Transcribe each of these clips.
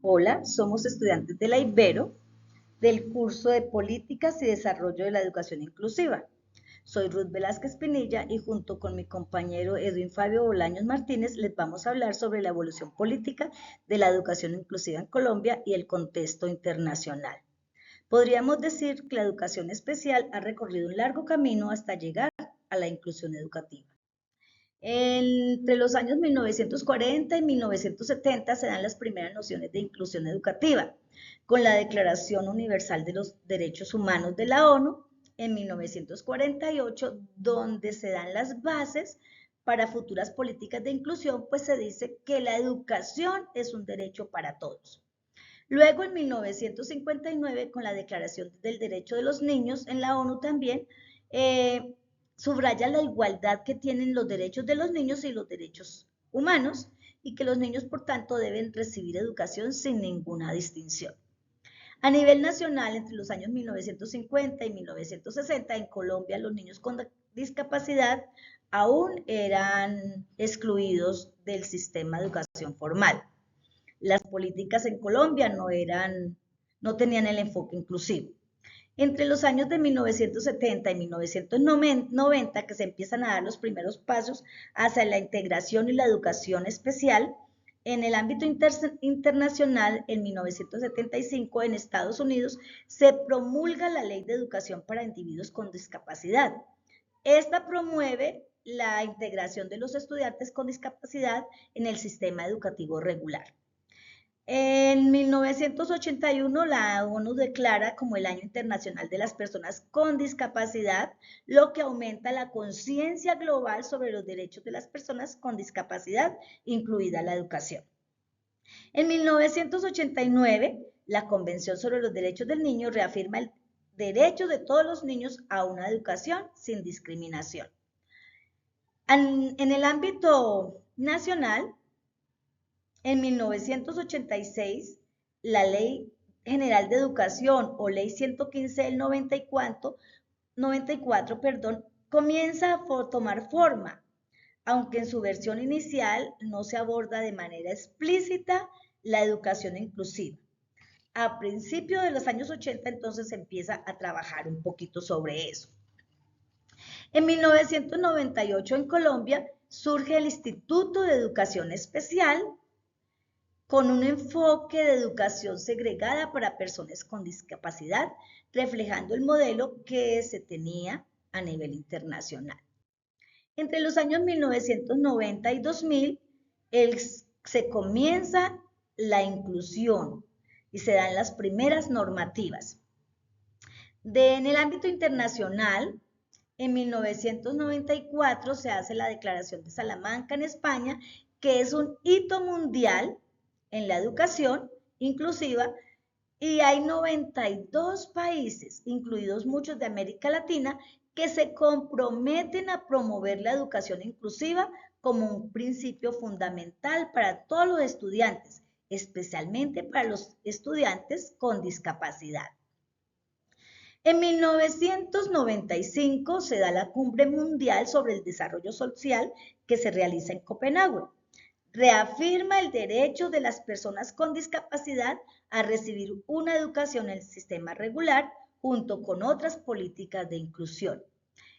Hola, somos estudiantes de la Ibero del curso de Políticas y Desarrollo de la Educación Inclusiva. Soy Ruth Velázquez Pinilla y junto con mi compañero Edwin Fabio Bolaños Martínez les vamos a hablar sobre la evolución política de la educación inclusiva en Colombia y el contexto internacional. Podríamos decir que la educación especial ha recorrido un largo camino hasta llegar a la inclusión educativa. Entre los años 1940 y 1970 se dan las primeras nociones de inclusión educativa, con la Declaración Universal de los Derechos Humanos de la ONU en 1948, donde se dan las bases para futuras políticas de inclusión, pues se dice que la educación es un derecho para todos. Luego, en 1959, con la Declaración del Derecho de los Niños en la ONU también, eh, subraya la igualdad que tienen los derechos de los niños y los derechos humanos y que los niños, por tanto, deben recibir educación sin ninguna distinción. A nivel nacional, entre los años 1950 y 1960, en Colombia los niños con discapacidad aún eran excluidos del sistema de educación formal. Las políticas en Colombia no tenían el enfoque inclusivo. Entre los años de 1970 y 1990, que se empiezan a dar los primeros pasos hacia la integración y la educación especial, en el ámbito internacional, en 1975, en Estados Unidos, se promulga la Ley de Educación para Individuos con Discapacidad. Esta promueve la integración de los estudiantes con discapacidad en el sistema educativo regular. En 1981, la ONU declara como el Año Internacional de las Personas con Discapacidad, lo que aumenta la conciencia global sobre los derechos de las personas con discapacidad, incluida la educación. En 1989, la Convención sobre los Derechos del Niño reafirma el derecho de todos los niños a una educación sin discriminación. En el ámbito nacional, en 1986, la Ley General de Educación o Ley 115 del 94, comienza a tomar forma, aunque en su versión inicial no se aborda de manera explícita la educación inclusiva. A principios de los años 80 entonces se empieza a trabajar un poquito sobre eso. En 1998 en Colombia surge el Instituto de Educación Especial, con un enfoque de educación segregada para personas con discapacidad, reflejando el modelo que se tenía a nivel internacional. Entre los años 1990 y 2000, se comienza la inclusión y se dan las primeras normativas. En el ámbito internacional, en 1994 se hace la Declaración de Salamanca en España, que es un hito mundial en la educación inclusiva, y hay 92 países, incluidos muchos de América Latina, que se comprometen a promover la educación inclusiva como un principio fundamental para todos los estudiantes, especialmente para los estudiantes con discapacidad. En 1995 se da la Cumbre Mundial sobre el Desarrollo Social que se realiza en Copenhague. Reafirma el derecho de las personas con discapacidad a recibir una educación en el sistema regular junto con otras políticas de inclusión.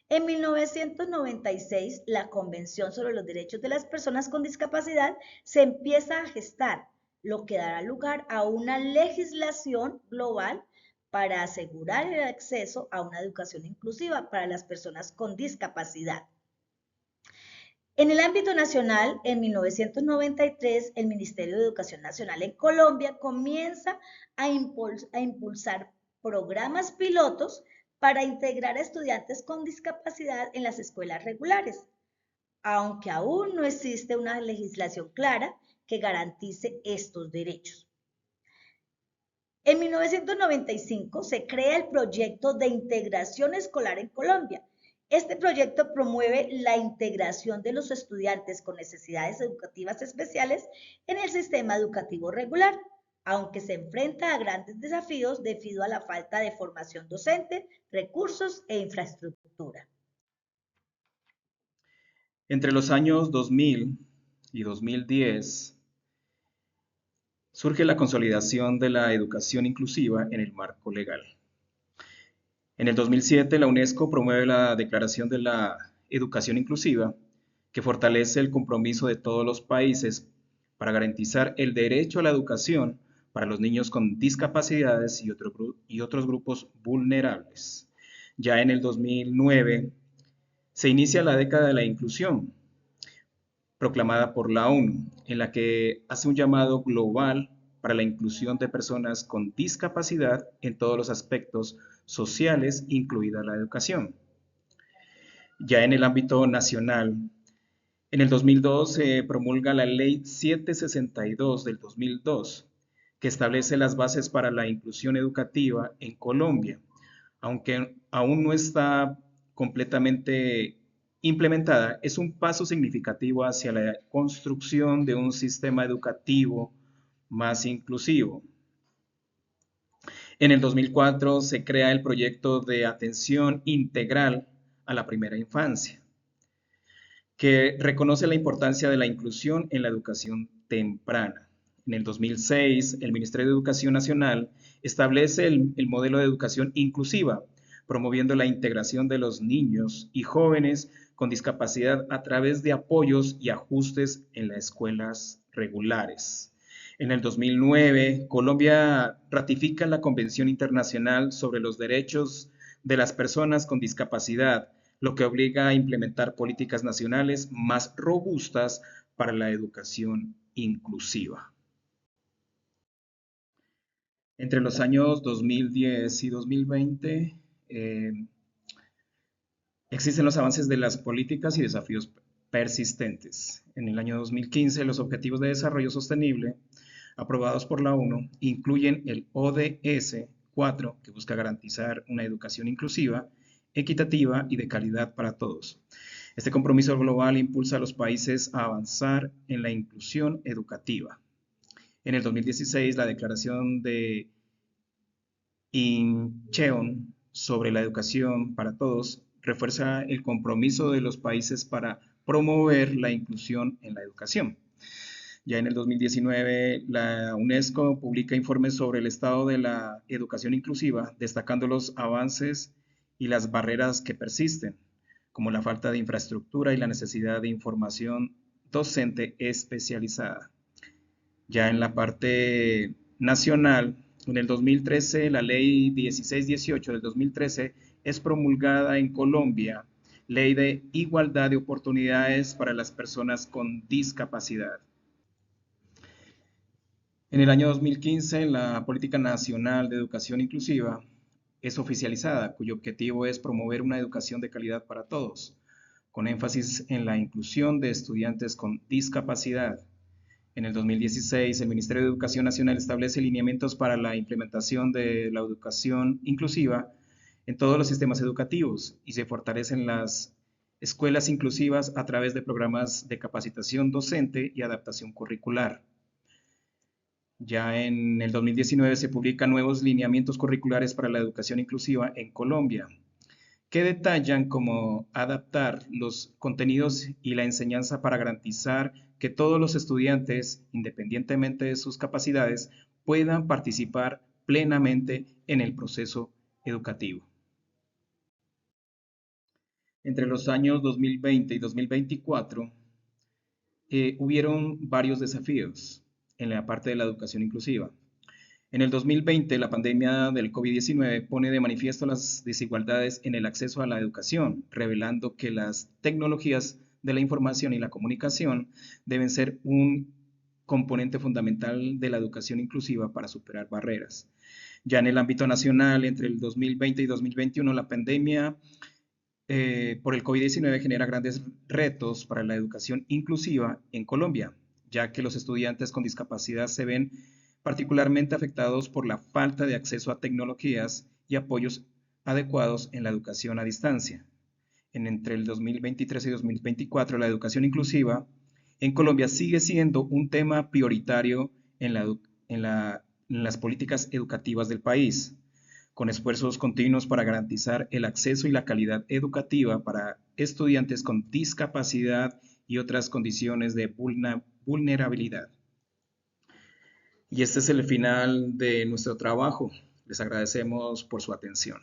En 1996, la Convención sobre los Derechos de las Personas con Discapacidad se empieza a gestar, lo que dará lugar a una legislación global para asegurar el acceso a una educación inclusiva para las personas con discapacidad. En el ámbito nacional, en 1993, el Ministerio de Educación Nacional en Colombia comienza a impulsar programas pilotos para integrar a estudiantes con discapacidad en las escuelas regulares, aunque aún no existe una legislación clara que garantice estos derechos. En 1995 se crea el proyecto de integración escolar en Colombia. Este proyecto promueve la integración de los estudiantes con necesidades educativas especiales en el sistema educativo regular, aunque se enfrenta a grandes desafíos debido a la falta de formación docente, recursos e infraestructura. Entre los años 2000 y 2010 surge la consolidación de la educación inclusiva en el marco legal. En el 2007, la UNESCO promueve la Declaración de la Educación Inclusiva, que fortalece el compromiso de todos los países para garantizar el derecho a la educación para los niños con discapacidades y otros grupos vulnerables. Ya en el 2009 se inicia la década de la inclusión, proclamada por la ONU, en la que hace un llamado global para la inclusión de personas con discapacidad en todos los aspectos sociales, incluida la educación. Ya en el ámbito nacional, en el 2002 se promulga la Ley 762 del 2002, que establece las bases para la inclusión educativa en Colombia, aunque aún no está completamente implementada, es un paso significativo hacia la construcción de un sistema educativo más inclusivo. En el 2004 se crea el proyecto de atención integral a la primera infancia, que reconoce la importancia de la inclusión en la educación temprana. En el 2006, el Ministerio de Educación Nacional establece el modelo de educación inclusiva, promoviendo la integración de los niños y jóvenes con discapacidad a través de apoyos y ajustes en las escuelas regulares. En el 2009, Colombia ratifica la Convención Internacional sobre los Derechos de las Personas con Discapacidad, lo que obliga a implementar políticas nacionales más robustas para la educación inclusiva. Entre los años 2010 y 2020 eh, existen los avances de las políticas y desafíos persistentes. En el año 2015, los Objetivos de Desarrollo Sostenible, aprobados por la ONU, incluyen el ODS 4, que busca garantizar una educación inclusiva, equitativa y de calidad para todos. Este compromiso global impulsa a los países a avanzar en la inclusión educativa. En el 2016, la Declaración de Incheon sobre la educación para todos refuerza el compromiso de los países para promover la inclusión en la educación. Ya en el 2019, la UNESCO publica informes sobre el estado de la educación inclusiva, destacando los avances y las barreras que persisten, como la falta de infraestructura y la necesidad de información docente especializada. Ya en la parte nacional, en el 2013, la ley 1618 del 2013 es promulgada en Colombia, ley de igualdad de oportunidades para las personas con discapacidad. En el año 2015, la Política Nacional de Educación Inclusiva es oficializada, cuyo objetivo es promover una educación de calidad para todos, con énfasis en la inclusión de estudiantes con discapacidad. En el 2016, el Ministerio de Educación Nacional establece lineamientos para la implementación de la educación inclusiva en todos los sistemas educativos y se fortalecen las escuelas inclusivas a través de programas de capacitación docente y adaptación curricular. Ya en el 2019 se publican nuevos lineamientos curriculares para la educación inclusiva en Colombia, que detallan cómo adaptar los contenidos y la enseñanza para garantizar que todos los estudiantes, independientemente de sus capacidades, puedan participar plenamente en el proceso educativo. Entre los años 2020 y 2024, hubieron varios desafíos en la parte de la educación inclusiva. En el 2020, la pandemia del COVID-19 pone de manifiesto las desigualdades en el acceso a la educación, revelando que las tecnologías de la información y la comunicación deben ser un componente fundamental de la educación inclusiva para superar barreras. Ya en el ámbito nacional, entre el 2020 y 2021, la pandemia por el COVID-19 genera grandes retos para la educación inclusiva en Colombia, ya que los estudiantes con discapacidad se ven particularmente afectados por la falta de acceso a tecnologías y apoyos adecuados en la educación a distancia. Entre el 2023 y 2024, la educación inclusiva en Colombia sigue siendo un tema prioritario en las políticas educativas del país, con esfuerzos continuos para garantizar el acceso y la calidad educativa para estudiantes con discapacidad y otras condiciones de vulnerabilidad. Y este es el final de nuestro trabajo. Les agradecemos por su atención.